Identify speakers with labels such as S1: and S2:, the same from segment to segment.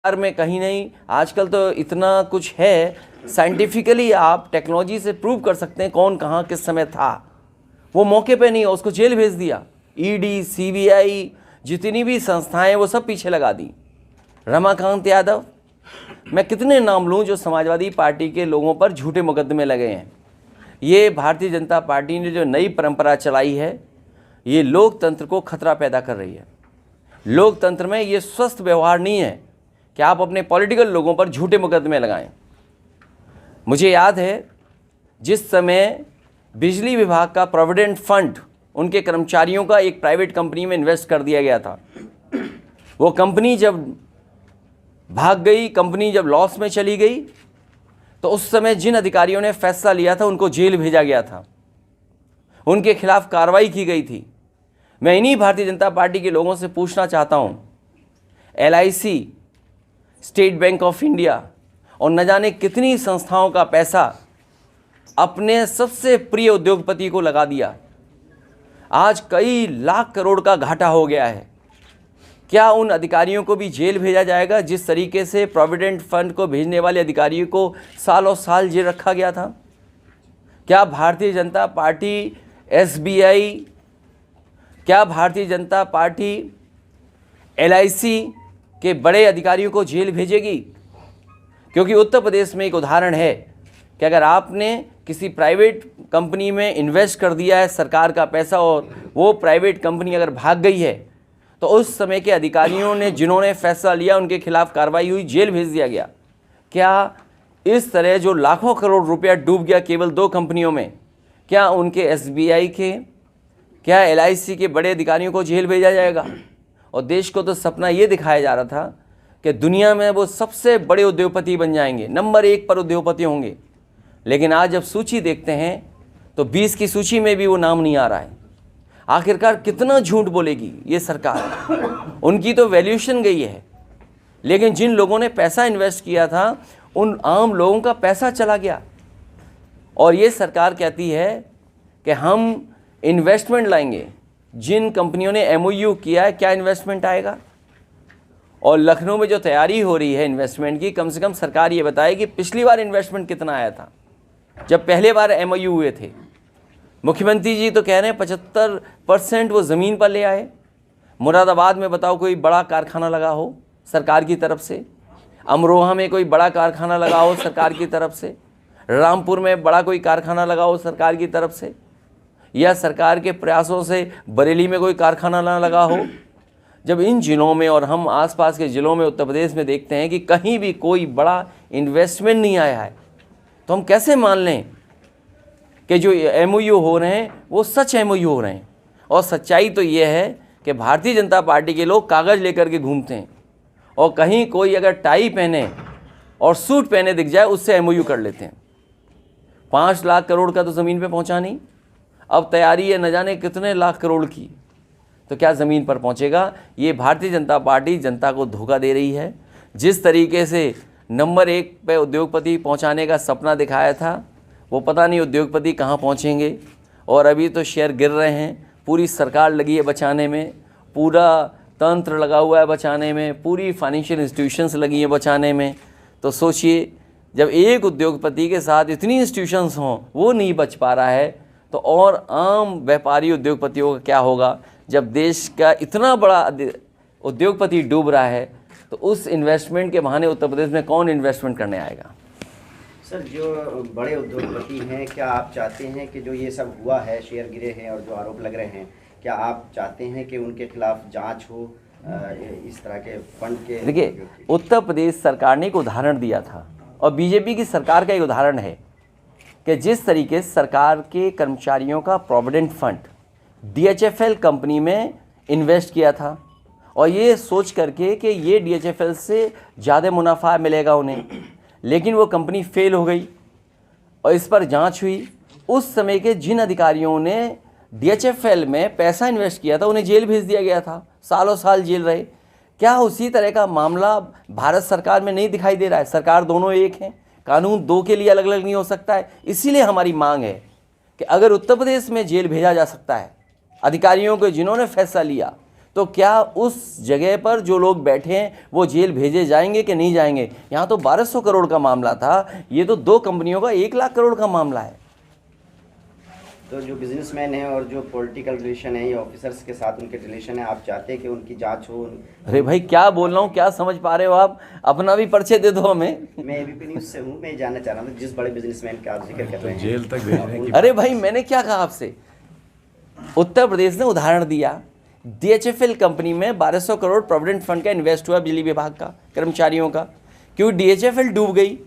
S1: में कहीं नहीं। आजकल तो इतना कुछ है, साइंटिफिकली आप टेक्नोलॉजी से प्रूव कर सकते हैं कौन कहाँ किस समय था। वो मौके पे नहीं, उसको जेल भेज दिया। ईडी, सीबीआई, जितनी भी संस्थाएं वो सब पीछे लगा दी। रमाकांत यादव, मैं कितने नाम लूँ जो समाजवादी पार्टी के लोगों पर झूठे मुकदमे लगे हैं। ये भारतीय जनता पार्टी ने जो नई परंपरा चलाई है, ये लोकतंत्र को खतरा पैदा कर रही है। लोकतंत्र में ये स्वस्थ व्यवहार नहीं है कि आप अपने पॉलिटिकल लोगों पर झूठे मुकदमे लगाएं। मुझे याद है जिस समय बिजली विभाग का प्रोविडेंट फंड उनके कर्मचारियों का एक प्राइवेट कंपनी में इन्वेस्ट कर दिया गया था। वो कंपनी जब भाग गई, कंपनी जब लॉस में चली गई, तो उस समय जिन अधिकारियों ने फैसला लिया था उनको जेल भेजा गया था, उनके खिलाफ कार्रवाई की गई थी। मैं इन्हीं भारतीय जनता पार्टी के लोगों से पूछना चाहता हूँ, LIC, state bank of India और न जाने कितनी संस्थाओं का पैसा अपने सबसे प्रिय उद्योगपति को लगा दिया। आज कई लाख करोड़ का घाटा हो गया है। क्या उन अधिकारियों को भी जेल भेजा जाएगा जिस तरीके से प्रोविडेंट फंड को भेजने वाले अधिकारियों को सालों साल जेल रखा गया था? क्या भारतीय जनता पार्टी SBI, क्या भारतीय जनता पार्टी LIC के बड़े अधिकारियों को जेल भेजेगी? क्योंकि उत्तर प्रदेश में एक उदाहरण है कि अगर आपने किसी प्राइवेट कंपनी में इन्वेस्ट कर दिया है सरकार का पैसा और वो प्राइवेट कंपनी अगर भाग गई है, तो उस समय के अधिकारियों ने जिन्होंने फैसला लिया उनके खिलाफ कार्रवाई हुई, जेल भेज दिया गया। क्या इस तरह जो लाखों करोड़ रुपया डूब गया केवल 2 कंपनियों में, क्या उनके SBI के, क्या LIC के बड़े अधिकारियों को जेल भेजा जाएगा? और देश को तो सपना ये दिखाया जा रहा था कि दुनिया में वो सबसे बड़े उद्योगपति बन जाएंगे, नंबर 1 पर उद्योगपति होंगे। लेकिन आज जब सूची देखते हैं तो 20 की सूची में भी वो नाम नहीं आ रहा है। आखिरकार कितना झूठ बोलेगी ये सरकार? उनकी तो वैल्यूएशन गई है, लेकिन जिन लोगों ने पैसा इन्वेस्ट किया था उन आम लोगों का पैसा चला गया। और ये सरकार कहती है कि हम इन्वेस्टमेंट लाएंगे। जिन कंपनियों ने MOU किया है, क्या इन्वेस्टमेंट आएगा? और लखनऊ में जो तैयारी हो रही है इन्वेस्टमेंट की, कम से कम सरकार ये बताए कि पिछली बार इन्वेस्टमेंट कितना आया था जब पहले बार MOU हुए थे। मुख्यमंत्री जी तो कह रहे हैं 75% वो ज़मीन पर ले आए। मुरादाबाद में बताओ कोई बड़ा कारखाना लगा हो सरकार की तरफ से, अमरोहा में कोई बड़ा कारखाना लगा हो सरकार की तरफ से, रामपुर में बड़ा कोई कारखाना लगा हो सरकार की तरफ से, या सरकार के प्रयासों से बरेली में कोई कारखाना ना लगा हो। जब इन ज़िलों में और हम आसपास के ज़िलों में उत्तर प्रदेश में देखते हैं कि कहीं भी कोई बड़ा इन्वेस्टमेंट नहीं आया है, तो हम कैसे मान लें कि जो MOU हो रहे हैं वो सच MOU हो रहे हैं? और सच्चाई तो ये है कि भारतीय जनता पार्टी के लोग कागज़ लेकर के घूमते हैं और कहीं कोई अगर टाई पहने और सूट पहने दिख जाए उससे MOU कर लेते हैं। 5 लाख करोड़ का तो ज़मीन पे पहुंचा नहीं, अब तैयारी है न जाने कितने लाख करोड़ की, तो क्या ज़मीन पर पहुंचेगा? ये भारतीय जनता पार्टी जनता को धोखा दे रही है। जिस तरीके से नंबर 1 पे उद्योगपति पहुंचाने का सपना दिखाया था, वो पता नहीं उद्योगपति कहाँ पहुंचेंगे। और अभी तो शेयर गिर रहे हैं। पूरी सरकार लगी है बचाने में, पूरा तंत्र लगा हुआ है बचाने में, पूरी फाइनेंशियल इंस्टीट्यूशंस लगी हैं बचाने में। तो सोचिए, जब एक उद्योगपति के साथ इतनी इंस्टीट्यूशंस हों वो नहीं बच पा रहा है, तो और आम व्यापारी उद्योगपतियों का क्या होगा? जब देश का इतना बड़ा उद्योगपति डूब रहा है, तो उस इन्वेस्टमेंट के बहाने उत्तर प्रदेश में कौन इन्वेस्टमेंट करने आएगा?
S2: सर, जो बड़े उद्योगपति हैं, क्या आप चाहते हैं कि जो ये सब हुआ है, शेयर गिरे हैं और जो आरोप लग रहे हैं, क्या आप चाहते हैं कि उनके खिलाफ जांच हो इस तरह के फंड के?
S1: देखिए, उत्तर प्रदेश सरकार ने एक उदाहरण दिया था और BJP की सरकार का एक उदाहरण है कि जिस तरीके से सरकार के कर्मचारियों का प्रोविडेंट फंड DHFL कंपनी में इन्वेस्ट किया था और ये सोच करके कि ये DHFL से ज़्यादा मुनाफा मिलेगा उन्हें, लेकिन वो कंपनी फेल हो गई और इस पर जांच हुई। उस समय के जिन अधिकारियों ने DHFL में पैसा इन्वेस्ट किया था उन्हें जेल भेज दिया गया था, सालों साल जेल रहे। क्या उसी तरह का मामला भारत सरकार में नहीं दिखाई दे रहा है? सरकार दोनों एक हैं, कानून 2 के लिए अलग अलग नहीं हो सकता है। इसीलिए हमारी मांग है कि अगर उत्तर प्रदेश में जेल भेजा जा सकता है अधिकारियों को जिन्होंने फैसला लिया, तो क्या उस जगह पर जो लोग बैठे हैं वो जेल भेजे जाएंगे कि नहीं जाएंगे? यहाँ तो 1200 करोड़ का मामला था, ये तो 2 कंपनियों का 1 लाख करोड़ का मामला है।
S2: तो जो बिजनेसमैन है और जो पॉलिटिकल रिलेशन है, ये ऑफिसर्स के साथ उनके रिलेशन है, आप चाहते हैं कि उनकी जांच हो?
S1: अरे भाई क्या बोल रहा हूँ, क्या समझ पा रहे हो आप? अपना भी परिचय दे दो हमें।
S2: मैं एबीपी न्यूज़ से हूँ, मैं जानना चाह रहा था जिस बड़े बिजनेसमैन का आप जिक्र कर रहे हैं
S3: जेल तक भेजने की
S1: अरे भाई मैंने क्या कहा आपसे? उत्तर प्रदेश ने उदाहरण दिया, DHFL कंपनी में 1200 करोड़ प्रोविडेंट फंड का इन्वेस्ट हुआ बिजली विभाग का, कर्मचारियों का। क्यों DHFL डूब गई,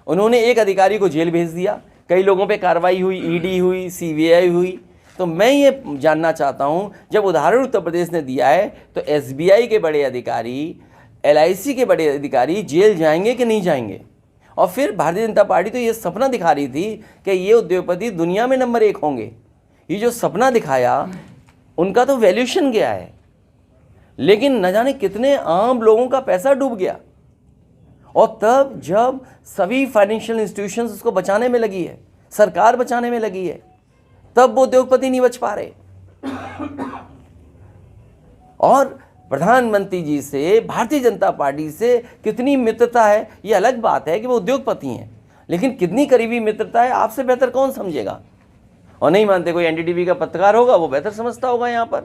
S1: उन्होंने एक अधिकारी को जेल भेज दिया, कई लोगों पे कार्रवाई हुई, ED हुई, CBI हुई। तो मैं ये जानना चाहता हूँ, जब उदाहरण उत्तर प्रदेश ने दिया है तो SBI के बड़े अधिकारी, LIC के बड़े अधिकारी जेल जाएंगे कि नहीं जाएंगे? और फिर भारतीय जनता पार्टी तो ये सपना दिखा रही थी कि ये उद्योगपति दुनिया में नंबर 1 होंगे। ये जो सपना दिखाया उनका तो वैल्यूएशन गया है, लेकिन न जाने कितने आम लोगों का पैसा डूब गया। और तब जब सभी फाइनेंशियल इंस्टीट्यूशंस उसको बचाने में लगी है, सरकार बचाने में लगी है, तब वो उद्योगपति नहीं बच पा रहे। और प्रधानमंत्री जी से, भारतीय जनता पार्टी से कितनी मित्रता है ये अलग बात है कि वो उद्योगपति हैं, लेकिन कितनी करीबी मित्रता है आपसे बेहतर कौन समझेगा? और नहीं मानते, कोई NDTV का पत्रकार होगा वो बेहतर समझता होगा। यहाँ पर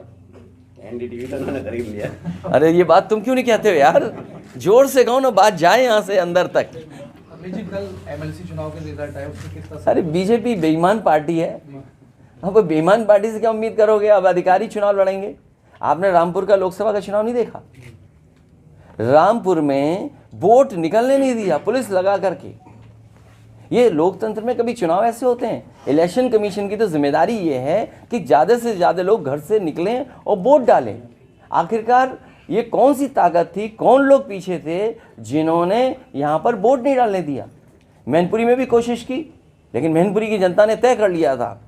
S2: NDTV तो उन्होंने खरीद लिया।
S1: अरे ये बात तुम क्यों नहीं कहते हो यार? जोर से कहो ना, बात जाए यहाँ से अंदर तक।
S4: कल MLC चुनाव के रिजल्ट आए, उसमें किस तरह
S1: अरे बीजेपी बेईमान पार्टी है, अब बेईमान पार्टी से क्या उम्मीद करोगे? अब अधिकारी चुनाव लड़ेंगे। आपने रामपुर का लोकसभा का चुनाव नहीं देखा? रामपुर में वोट निकलने नहीं दिया पुलिस लगा करके। ये लोकतंत्र में कभी चुनाव ऐसे होते हैं? इलेक्शन कमीशन की तो जिम्मेदारी ये है कि ज़्यादा से ज़्यादा लोग घर से निकलें और वोट डालें। आखिरकार ये कौन सी ताकत थी, कौन लोग पीछे थे जिन्होंने यहाँ पर वोट नहीं डालने दिया? मैनपुरी में भी कोशिश की, लेकिन मैनपुरी की जनता ने तय कर लिया था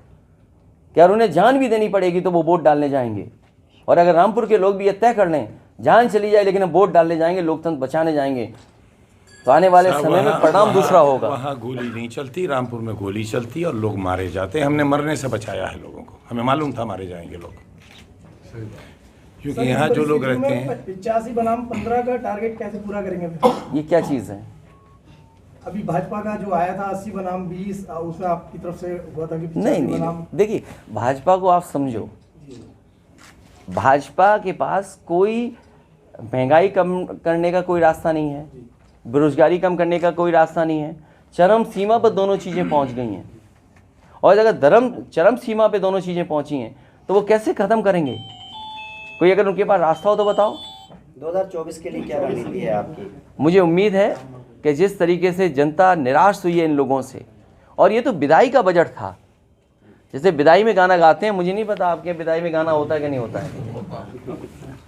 S1: कि अगर उन्हें जान भी देनी पड़ेगी तो वो वोट डालने जाएंगे। और अगर रामपुर के लोग भी ये तय कर लें, जान चली जाए लेकिन हम वोट डालने जाएंगे, लोकतंत्र बचाने जाएंगे, तो आने वाले समय में परिणाम दूसरा होगा।
S3: वहाँ गोली नहीं चलती, रामपुर में गोली चलती और लोग मारे जाते हैं। हमने मरने से बचाया है लोगों को, हमें मालूम था मारे जाएंगे लोग, क्योंकि यहाँ जो लोग रहते हैं।
S4: 85 बनाम 15 का टारगेट कैसे पूरा करेंगे?
S1: ये क्या चीज़ है?
S4: अभी भाजपा का जो आया था 80 बनाम 20, उसमें आपकी तरफ से हुआ था कि 85
S1: नहीं,
S4: बनाम।
S1: देखिए भाजपा को आप समझो, भाजपा के पास कोई महंगाई कम करने का कोई रास्ता नहीं है, बेरोजगारी कम करने का कोई रास्ता नहीं है। चरम सीमा पर दोनों चीज़ें पहुंच गई हैं, और अगर चरम सीमा पे दोनों चीज़ें पहुंची हैं तो वो कैसे ख़त्म करेंगे? कोई अगर उनके पास रास्ता हो तो बताओ।
S2: 2024 के लिए क्या रणनीति है आपकी?
S1: मुझे उम्मीद है कि जिस तरीके से जनता निराश हुई है इन लोगों से, और ये तो विदाई का बजट था, जैसे विदाई में गाना गाते हैं, मुझे नहीं पता आपके विदाई में गाना होता है कि नहीं होता है,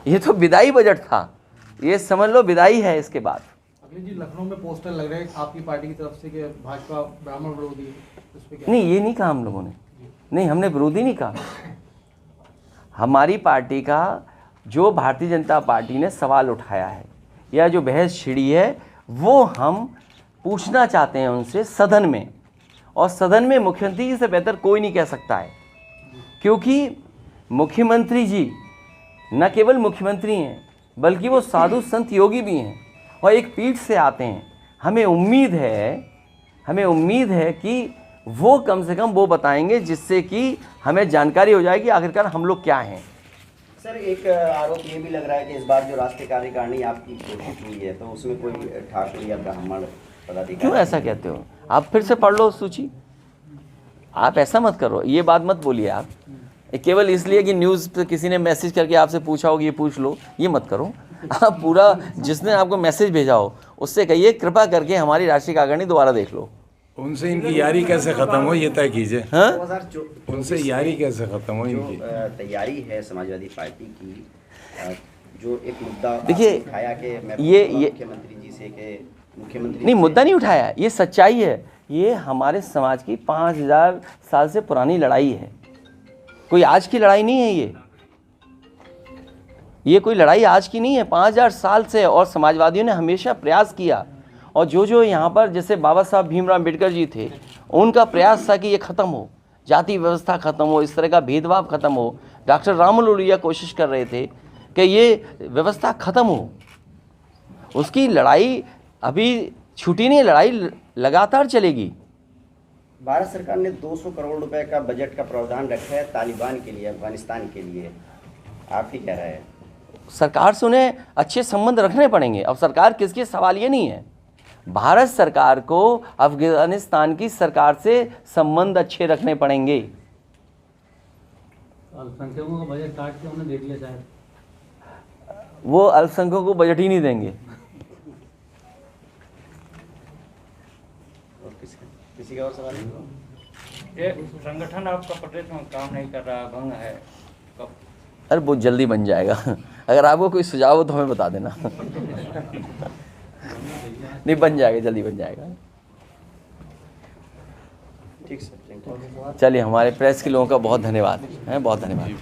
S1: ये तो विदाई बजट था, ये समझ लो विदाई है इसके बाद।
S4: अखिलेश जी, लखनऊ में पोस्टर लग रहे हैं आपकी पार्टी की तरफ से कि भाजपा ब्राह्मण विरोधी है, उस पे क्या?
S1: नहीं, ये नहीं कहा हम लोगों ने, नहीं हमने विरोधी नहीं कहा। हमारी पार्टी का जो भारतीय जनता पार्टी ने सवाल उठाया है या जो बहस छिड़ी है, वो हम पूछना चाहते हैं उनसे सदन में, और सदन में मुख्यमंत्री जी से बेहतर कोई नहीं कह सकता है, क्योंकि मुख्यमंत्री जी न केवल मुख्यमंत्री हैं बल्कि वो साधु संत योगी भी हैं और एक पीठ से आते हैं। हमें उम्मीद है कि वो कम से कम वो बताएंगे जिससे कि हमें जानकारी हो जाए कि आखिरकार हम लोग क्या हैं।
S2: सर, एक आरोप ये भी लग रहा है कि इस बार जो राष्ट्रीय कार्यकारिणी आपकी घोषित हुई है, तो उसमें कोई ठाकुर या ब्राह्मण पदाधिकारी।
S1: क्यों ऐसा कहते हो? आप फिर से पढ़ लो सूची। आप ऐसा मत करो, ये बात मत बोलिए आप, केवल इसलिए कि न्यूज़ पे किसी ने मैसेज करके आपसे पूछा हो कि ये पूछ लो, ये मत करो। आप पूरा जिसने आपको मैसेज भेजा हो उससे कहिए कृपा करके हमारी राष्ट्रीय कार्यकारिणी दोबारा देख लो।
S3: उनसे इनकी यारी कैसे खत्म हो ये तय कीजिए।
S1: हाँ,
S2: 2024
S3: उनसे यारी कैसे खत्म हो इनकी?
S2: तैयारी है समाजवादी पार्टी की, जो एक मुद्दा
S1: देखिए,
S2: आपने उठाया कि मैं
S1: ये
S2: मुख्यमंत्री जी से कि मुख्यमंत्री
S1: नहीं,
S2: से-
S1: मुद्दा नहीं उठाया, ये सच्चाई है। ये हमारे समाज की 5000 साल से पुरानी लड़ाई है, कोई आज की लड़ाई नहीं है। ये कोई लड़ाई आज की नहीं है, 5000 साल से, और समाजवादियों ने हमेशा प्रयास किया। और जो यहाँ पर जैसे बाबा साहब भीमराव अम्बेडकर जी थे, उनका प्रयास था कि ये ख़त्म हो, जाति व्यवस्था ख़त्म हो, इस तरह का भेदभाव ख़त्म हो। डॉक्टर राममनोहर लोहिया कोशिश कर रहे थे कि ये व्यवस्था ख़त्म हो। उसकी लड़ाई अभी छुटी नहीं, लड़ाई लगातार चलेगी।
S2: भारत सरकार ने 200 करोड़ रुपए का बजट का प्रावधान रखा है तालिबान के लिए, अफगानिस्तान के लिए, आप ही कह रहे हैं।
S1: सरकार से उन्हें अच्छे संबंध रखने पड़ेंगे। अब सरकार किसकी, सवाल ये नहीं है। भारत सरकार को अफगानिस्तान की सरकार से संबंध अच्छे रखने पड़ेंगे।
S5: अल्पसंख्यकों का बजट काट के उन्हें दे दिया शायद।
S1: वो अल्पसंख्यकों को बजट ही नहीं देंगे।
S2: और किसी का और सवाल है?
S6: ये संगठन आपका प्रदेश में काम नहीं कर रहा, भंग है, कब?
S1: अरे बहुत जल्दी बन जाएगा। अगर आपको कोई सुझाव हो तो हमें बता देना। नहीं, बन जाएगा, जल्दी बन जाएगा।
S2: ठीक सर, थैंक यू।
S1: चलिए, हमारे प्रेस के लोगों का बहुत धन्यवाद है, बहुत धन्यवाद।